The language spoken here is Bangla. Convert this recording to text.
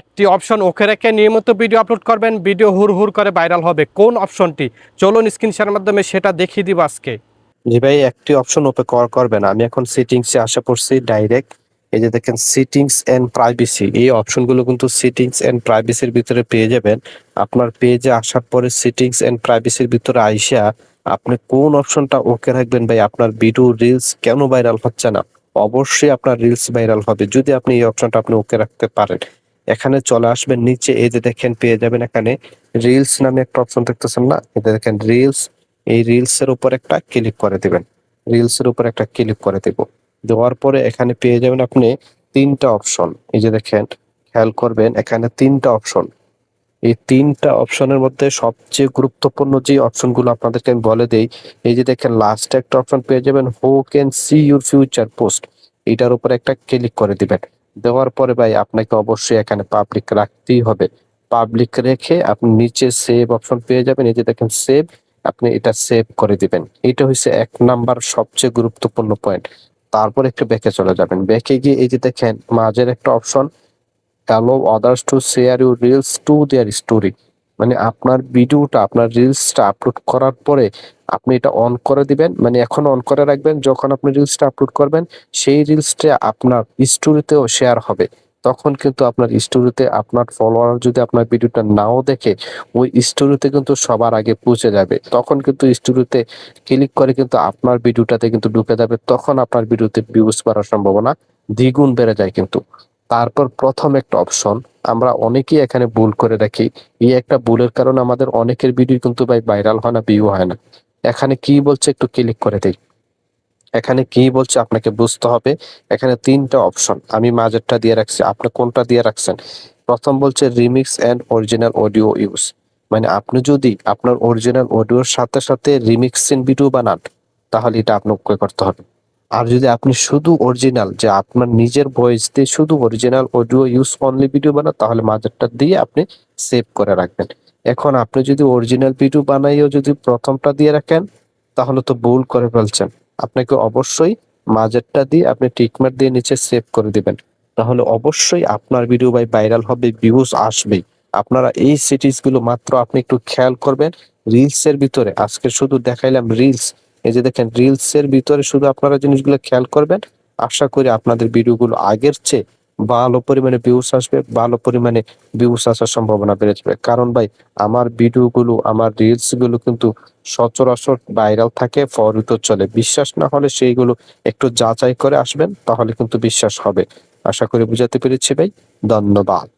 একটি অপশন ওকে রেখে নিয়মিত ভিডিও আপলোড করবেন, ভিডিও হুড় করে ভাইরাল হবে। কোন অপশনটি? চলুন স্ক্রিন শেয়ারের মাধ্যমে সেটা দেখিয়ে দিব আজকে। জি ভাই, একটি অপশন ওপেন করবেন। আমি এখন সেটিংসে আসা পড়ছি ডাইরেক্ট। এই যে দেখেন সেটিংস এন্ড প্রাইভেসি, এই অপশনগুলো কিন্তু সেটিংস এন্ড প্রাইভেসির ভিতরে পেয়ে যাবেন। আপনার পেজে আসার পরে সেটিংস এন্ড প্রাইভেসির ভিতরে আইসা আপনি কোন অপশনটা ওকে রাখবেন ভাই, আপনার ভিডিও রিলস কেন ভাইরাল হচ্ছে না? অবশ্যই আপনার রিলস ভাইরাল হবে যদি আপনি এই অপশনটা আপনি ওকে রাখতে পারেন। এখানে চলে আসবেন নিচে, এই যে দেখেন পেয়ে যাবেন এখানে রিলস নামে একটা অপশন দেখতেছেন না, এটা দেখেন রিলস। এই রিলস এর উপর একটা ক্লিক করে দিবেন। রিলস এর উপর একটা ক্লিক করে দেব। দেওয়ার পরে এখানে পেয়ে যাবেন আপনি তিনটা অপশন। এই যে দেখেন, খেয়াল করবেন এখানে তিনটা অপশন। এই তিনটা অপশনের মধ্যে সবচেয়ে গুরুত্বপূর্ণ যে অপশনগুলো আপনাদেরকে আমি বলে দেই। এই যে দেখেন লাস্টে একটা অপশন পেয়ে যাবেন, who can see your future post. এটার উপর একটা ক্লিক করে দিবেন। দেওয়ার পরে ভাই আপনাকে অবশ্যই এখানে পাবলিক রাখতেই হবে। পাবলিক রেখে আপনি নিচে সেভ অপশন পেয়ে যাবেন। এই যে দেখেন সেভ, আপনি এটা সেভ করে দিবেন। এটা হচ্ছে ১ নাম্বার সবচেয়ে গুরুত্বপূর্ণ পয়েন্ট। তারপর একটু ব্যাকে চলে যাবেন। ব্যাকে গিয়ে এই যে দেখেন মাঝের একটা option, allow others to share your reels to their story। মানে আপনার ভিডিওটা, আপনার রিলসটা আপলোড করার পরে আপনি এটা অন করে দিবেন। মানে এখন অন করে রাখবেন, যখন আপনি রিলসটা আপলোড করবেন সেই রিলসটা আপনার স্টোরিতেও শেয়ার হবে। তখন কিন্তু আপনার স্টোরিতে আপনার ফলোয়ার যদি আপনার ভিডিওটা নাও দেখে, ওই স্টোরিতে কিন্তু সবার আগে পৌঁছে যাবে। তখন কিন্তু স্টোরিতে ক্লিক করে কিন্তু আপনার ভিডিওটাতে কিন্তু ঢুকে যাবে। তখন আপনার ভিডিওতে ভিউজ বাড়ার সম্ভাবনা দ্বিগুণ বেড়ে যায় কিন্তু। তারপর প্রথম একটা অপশন, আমরা অনেকেই এখানে ভুল করে রাখি। এই একটা ভুলের কারণে আমাদের অনেকের ভিডিও কিন্তু ভাই ভাইরাল হয় না, ভিউ হয় না। এখানে কি বলছে একটু ক্লিক করে দেই। এখানে কি বলছে আপনাকে বুঝতে হবে। এখানে ৩ টা অপশন, আমি মাঝেরটা দিয়ে রাখছি। আপনি কোনটা দিয়ে রাখছেন? প্রথম বলছে remix and original audio use. মানে আপনি যদি আপনার অরিজিনাল অডিওর সাথে রিমিক্সিং ভিডিও বানান, তাহলে এটা আপনাকে করতে হবে। আর যদি আপনি শুধু অরিজিনাল, যে আপনার নিজের ভয়েস দিয়ে শুধু original audio use only video বানান, তাহলে মাঝেরটা দিয়ে আপনি সেভ করে রাখবেন। এখন আপনি যদি অরিজিনাল ভিডিও বানাইও যদি প্রথমটা দিয়ে রাখেন, তাহলে তো ভুল করে ফেলছেন। আপনাকে অবশ্যই মাঝেরটা দিয়ে আপনি টিকমার্ক দিয়ে নিচে সেভ করে দিবেন। তাহলে অবশ্যই আপনার ভিডিও ভাই ভাইরাল হবে, ভিউজ আসবেই। আপনারা এই সেটিংস গুলো মাত্র আপনি একটু খেয়াল করবেন। রিলস এর ভিতরে আজকে শুধু দেখাইলাম রিলস। এই যে দেখেন রিলস এর ভিতরে শুধু আপনারা জিনিসগুলো খেয়াল করবেন। আশা করি আপনাদের ভিডিওগুলো আগের চেয়ে ভালো পরিমাণে ভিউজ আসবে, ভালো পরিমাণে ভিউজ আসার সম্ভাবনা বেড়ে যাবে। কারণ ভাই আমার ভিডিওগুলো, আমার রিলস গুলো কিন্তু সচরাচর ভাইরাল থাকে, ফরিত চলে। বিশ্বাস না হলে সেইগুলো একটু যাচাই করে আসবেন, তাহলে কিন্তু বিশ্বাস হবে। আশা করি বুঝাতে পেরেছি ভাই। ধন্যবাদ।